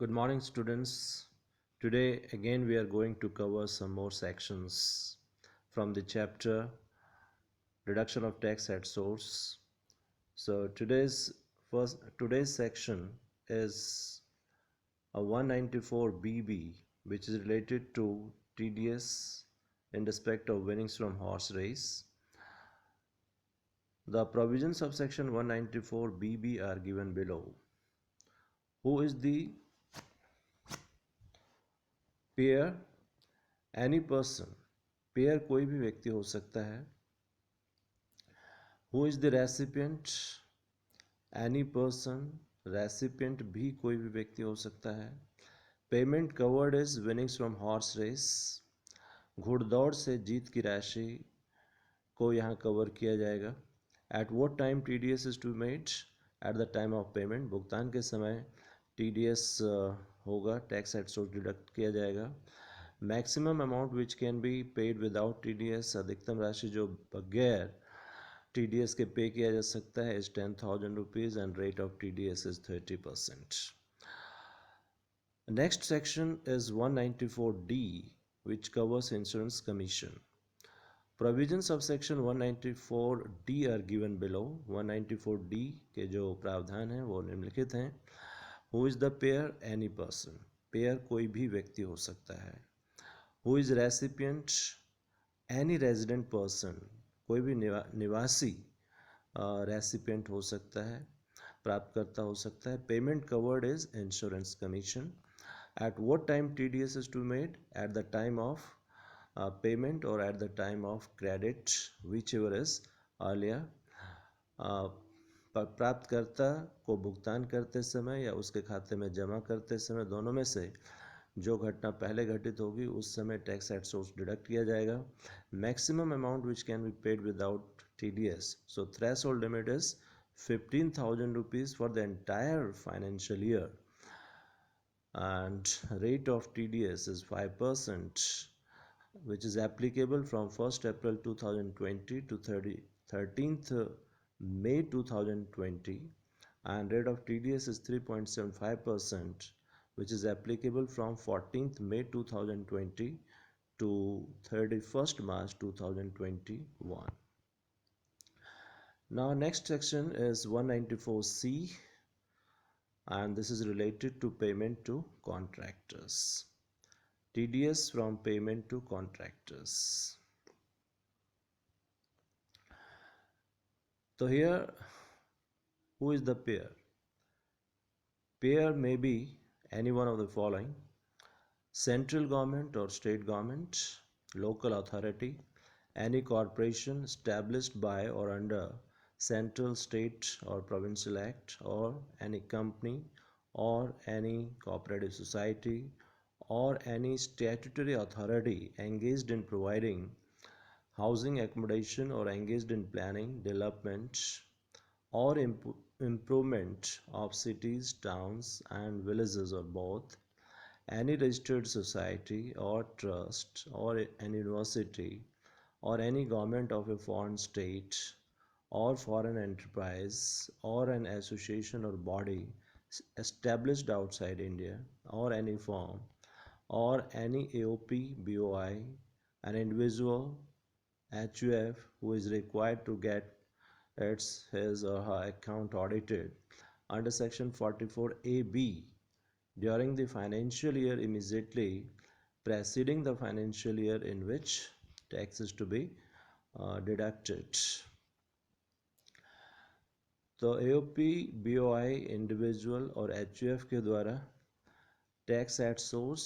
Good morning, students. Today, again, we are going to cover some more sections from the chapter Deduction of Tax at Source. So, today's section is a 194BB, which is related to TDS in respect of winnings from horse race. The provisions of section 194BB are given below. Who is the payer? Any person. Pair कोई भी व्यक्ति हो सकता है. Who is the recipient? Any person. Recipient भी कोई भी व्यक्ति हो सकता है. Payment covered is winnings from horse race. घुड़दौड़ से जीत की राशि को यहाँ कवर किया जाएगा. At what time TDS is to be made? At the time of payment. भुगतान के समय TDS होगा, टैक्स एट सोर्स डिडक्ट किया जाएगा. Maximum amount which can be paid without TDS, अधिकतम राशि जो बगैर TDS के पे किया जा सकता है is 10,000 rupees and rate of TDS is 30%. Next section is 194D, which covers insurance commission. Provisions of section 194D are given below. 194D के जो प्रावधान हैं वो निम्नलिखित हैं. Who is the payer? Any person. Pair कोई भी व्यक्ति हो सकता है. Who is recipient? Any resident person. कोई भी निवासी रेसिपिएंट हो सकता है, प्राप्तकर्ता हो सकता है. Payment covered is insurance commission. At what time TDS is to made? At the time of payment और at the time of credit, whichever is earlier. प्राप्तकर्ता को भुगतान करते समय या उसके खाते में जमा करते समय, दोनों में से जो घटना पहले घटित होगी उस समय टैक्स एट सोर्स डिडक्ट किया जाएगा. Maximum amount which can be paid without TDS. So threshold limit is 15,000 rupees for the entire financial year, and rate of TDS is 5%, which is applicable from 1st April 2020 to 13th May 2020, and rate of TDS is 3.75%, which is applicable from 14th May 2020 to 31st March 2021. Now next section is 194C, and this is related to payment to contractors. TDS from payment to contractors. So here, who is the payer? Payer may be any one of the following: central government or state government, local authority, any corporation established by or under central, state or provincial act, or any company or any cooperative society or any statutory authority engaged in providing housing accommodation or engaged in planning, development or improvement of cities, towns and villages or both, any registered society or trust or an university or any government of a foreign state or foreign enterprise or an association or body established outside India, or any firm or any AOP, BOI, an individual, HUF who is required to get his or her account audited under section 44AB during the financial year immediately preceding the financial year in which tax is to be deducted. तो AOP, BOI, individual और HUF के द्वारा tax at source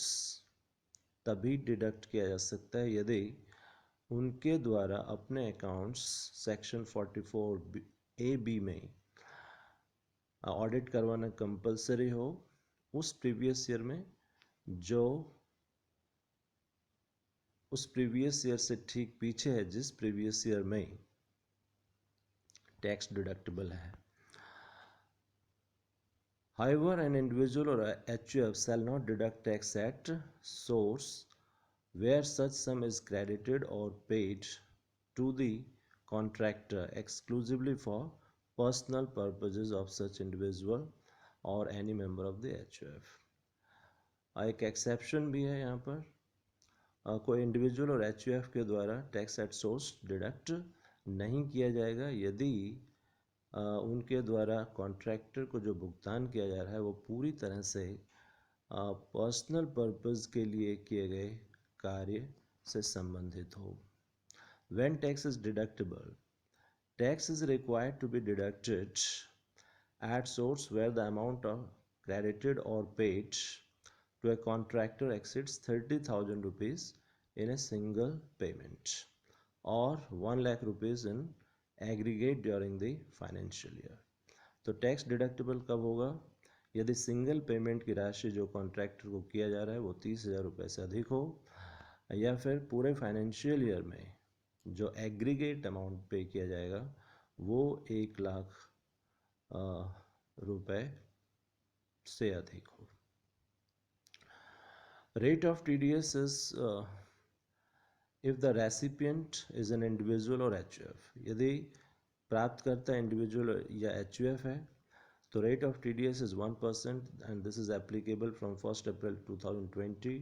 तभी deduct किया जा सकता है यदि उनके द्वारा अपने अकाउंट्स सेक्शन 44AB में ऑडिट करवाना कंपलसरी हो उस प्रीवियस ईयर में जो उस प्रीवियस ईयर से ठीक पीछे है, जिस प्रीवियस ईयर में टैक्स डिडक्टेबल है. However, an individual or a HUF shall not deduct tax at source where such sum is credited or paid to the contractor exclusively for personal purposes of such individual or any member of the HUF. एक exception भी है यहाँ पर, कोई individual और H के द्वारा tax at source deduct नहीं किया जाएगा यदि उनके द्वारा कॉन्ट्रैक्टर को जो भुगतान किया जा रहा है वो पूरी तरह से पर्सनल पर्पस के लिए किए गए कार्य से संबंधित हो। When tax is deductible, tax is required to be deducted at source where the amount of credited or paid to a contractor exceeds 30,000 rupees in a single payment or 1 lakh rupees in aggregate during the financial year. तो tax deductible कब होगा? यदि single payment की राशि जो contractor को किया जा रहा है वो 30,000 रुपये से अधिक हो, या फिर पूरे फाइनेंशियल ईयर में जो एग्रीगेट अमाउंट पे किया जाएगा वो 1 लाख रुपए से अधिक हो। Rate of TDS is if the recipient is an individual और HUF। यदि प्राप्तकर्ता इंडिविजुअल या HUF है तो rate of TDS is 1% and this is applicable from 1st April 2020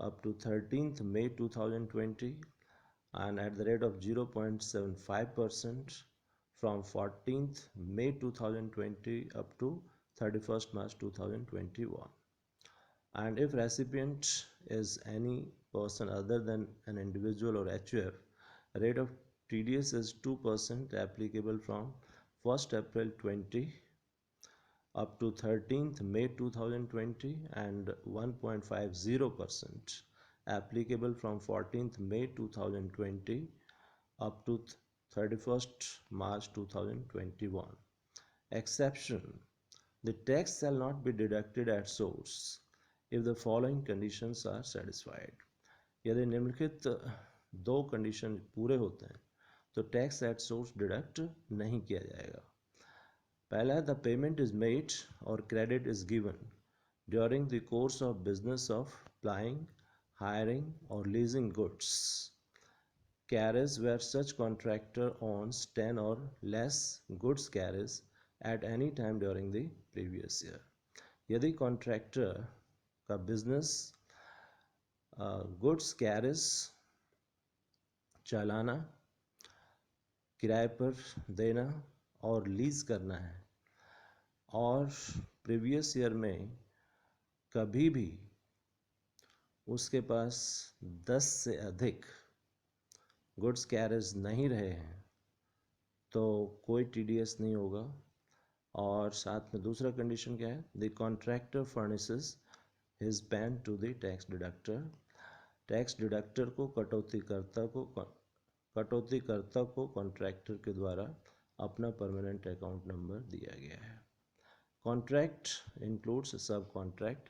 up to 13th May 2020 and at the rate of 0.75% from 14th May 2020 up to 31st March 2021. And if recipient is any person other than an individual or HUF, rate of TDS is 2% applicable from 1st April 20 up to 13th May 2020 and 1.50% applicable from 14th May 2020 up to 31st March 2021. Exception: the tax shall not be deducted at source if the following conditions are satisfied. यदि निम्नलिखित दो condition पूरे होते हैं तो tax at source deduct नहीं किया जाएगा। पहला, द पेमेंट इज मेड और credit is given during the course of business of plying, hiring और leasing goods carriage where such contractor owns 10 or less goods carriage at any time during the previous year. यदि contractor का business goods carriage चलाना, किराए पर देना और lease करना है और प्रीवियस ईयर में कभी भी उसके पास 10 से अधिक गुड्स कैरेज नहीं रहे हैं तो कोई TDS नहीं होगा। और साथ में दूसरा कंडीशन क्या है? The contractor furnishes his PAN to the tax deductor. Tax deductor को कटौतीकर्ता को कॉन्ट्रैक्टर के द्वारा अपना परमानेंट अकाउंट नंबर दिया गया है। कॉन्ट्रैक्ट इंक्लूड्स सब कॉन्ट्रैक्ट,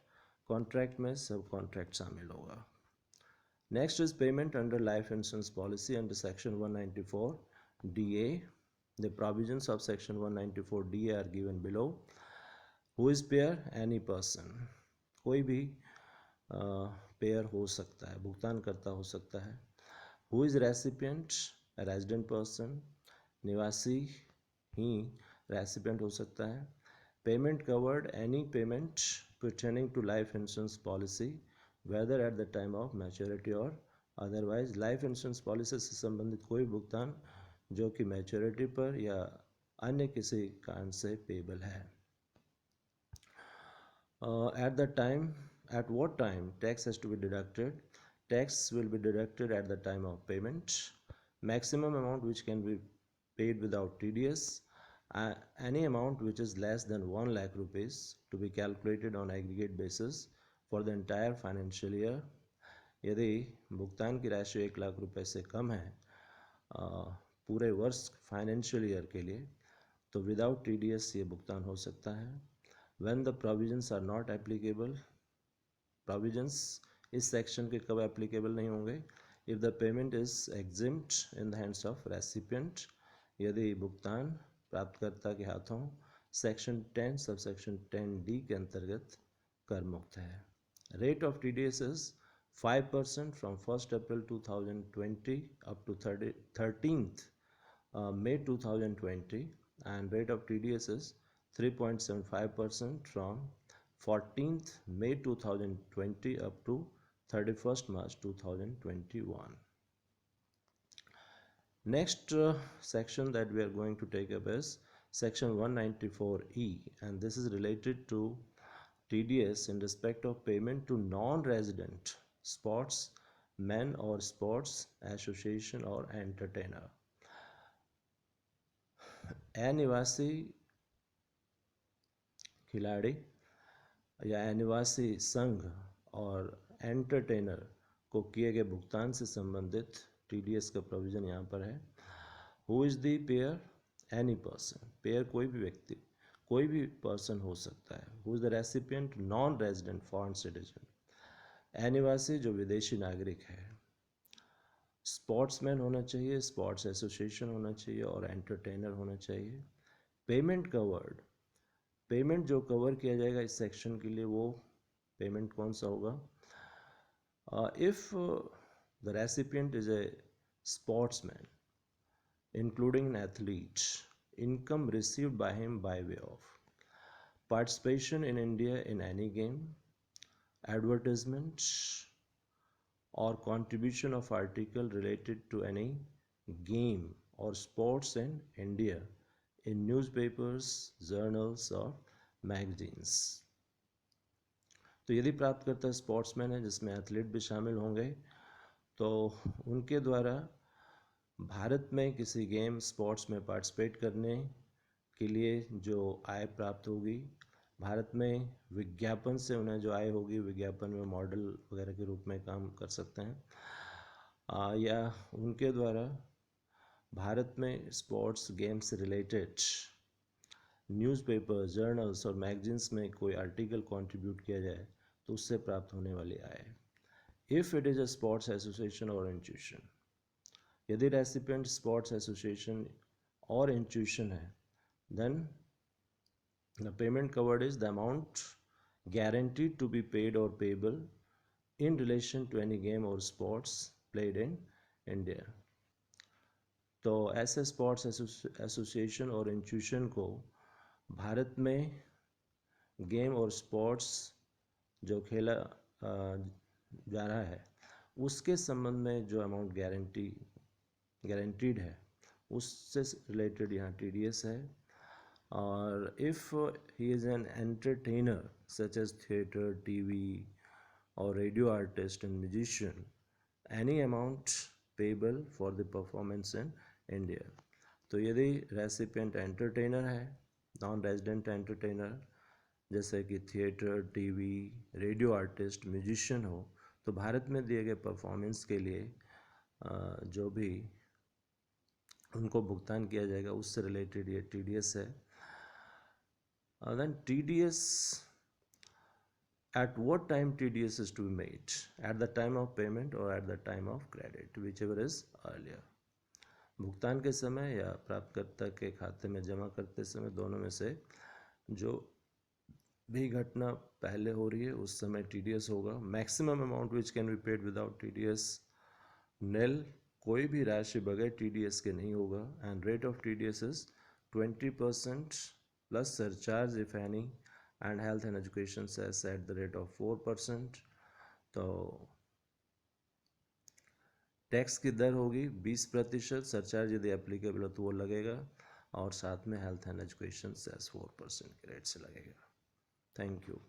कॉन्ट्रैक्ट में सब कॉन्ट्रैक्ट शामिल होगा। Next is payment under life insurance policy under section 194 DA। The provisions of section 194 DA are given below. Who is payer? Any person. कोई भी पेयर हो सकता है, भुगतान करता हो सकता है। Who is recipient? A resident person. निवासी ही रेसिपिएंट हो सकता है। Payment covered any payment pertaining to life insurance policy whether at the time of maturity or otherwise। Life insurance policy से संबंधित कोई भुगतान जो कि मैच्योरिटी पर या अन्य किसी कारण से पेबल है। at what time tax has to be deducted? Tax will be deducted at the time of payment. Maximum amount which can be paid without TDS, any amount which is less than 1 lakh rupees to be calculated on aggregate basis for the entire financial year। यदि भुगतान की राशि 1 लाख रुपए से कम है पूरे वर्ष financial year के लिए तो विदाउट TDS ये भुगतान हो सकता है। When the provisions are not applicable, provisions इस सेक्शन के कब एप्लीकेबल नहीं होंगे? If the payment is exempt in the hands of recipient, यदि भुगतान प्राप्तकर्ता के हाथों सेक्शन 10 सबसेक्शन 10D के अंतर्गत कर मुक्त है। Rate of TDS is 5% from 1st April 2020 up to 13th May 2020 and rate of TDS is 3.75% from 14th May 2020 up to 31st March 2021. Next section that we are going to take up is section 194E, and this is related to TDS in respect of payment to non-resident sportsmen or sports association or entertainer. अनिवासी खिलाड़ी या अनिवासी संघ और entertainer को किए गए भुगतान से संबंधित टीडीएस का प्रोविज़न यहाँ पर है. Who is the pair? Any person. Pair कोई भी व्यक्ति, कोई भी पर्सन हो सकता है. Who is the recipient? Non resident foreign citizen. अनिवासी जो विदेशी नागरिक है. स्पोर्ट्समैन होना चाहिए, स्पोर्ट्स एसोसिएशन होना चाहिए और एंटरटेनर होना चाहिए. पेमेंट कवर्ड, पेमेंट जो कवर किया जाएगा इस सेक्शन के लिए वो पेमेंट कौन सा होगा? If the recipient is a sportsman including an athlete, income received by him by way of participation in India in any game, advertisement or contribution of article related to any game or sports in India in newspapers, journals or magazines. तो यदि प्राप्तकर्ता sportsman है जिसमें athlete भी शामिल होंगे तो उनके द्वारा भारत में किसी गेम स्पोर्ट्स में पार्टिसिपेट करने के लिए जो आय प्राप्त होगी, भारत में विज्ञापन से उन्हें जो आय होगी, विज्ञापन में मॉडल वगैरह के रूप में काम कर सकते हैं, या उनके द्वारा भारत में स्पोर्ट्स गेम से रिलेटेड न्यूज़पेपर, जर्नल्स और मैगजीन्स में कोई आर्टिकल कंट्रीब्यूट किया जाए तो उससे प्राप्त होने वाली आय. If it is a sports association और इंस्टीट्यूशन, यदि रेसिपिएंट स्पोर्ट्स एसोसिएशन और इंस्टीट्यूशन है, then the payment covered is the amount guaranteed to be paid or payable in relation to any game or sports played in India. तो ऐसे sports association और institution को भारत में game और sports जो खेला जा रहा है उसके संबंध में जो अमाउंट गारंटीड है उससे रिलेटेड यहाँ टीडीएस है. और if he is an entertainer such as theatre, TV और radio artist and musician, any amount payable for the performance in India. तो यदि रेसिपिएंट एंटरटेनर है, नॉन रेजिडेंट एंटरटेनर जैसे कि theatre, TV, radio artist, musician हो, तो भारत में दिए गए परफॉर्मेंस के लिए जो भी उनको भुगतान किया जाएगा उससे रिलेटेड ये टीडीएस है. Then TDS, at what time TDS is to be made? At the time of payment or at the time of credit, whichever is earlier. भुगतान के समय या प्राप्तकर्ता के खाते में जमा करते समय, दोनों में से जो भी घटना पहले हो रही है उस समय टीडीएस होगा. Maximum amount which can be paid without TDS nail, कोई भी राशि बगैर टीडीएस के नहीं होगा. And rate of TDS is 20% plus surcharge if any, and health and education cess at the rate of 4%. तो टैक्स की दर होगी 20%, सरचार्ज यदि एप्लीकेबल हो तो वो लगेगा, और साथ में हेल्थ एंड एजुकेशन सेस 4% के रेट से लगेगा. Thank you.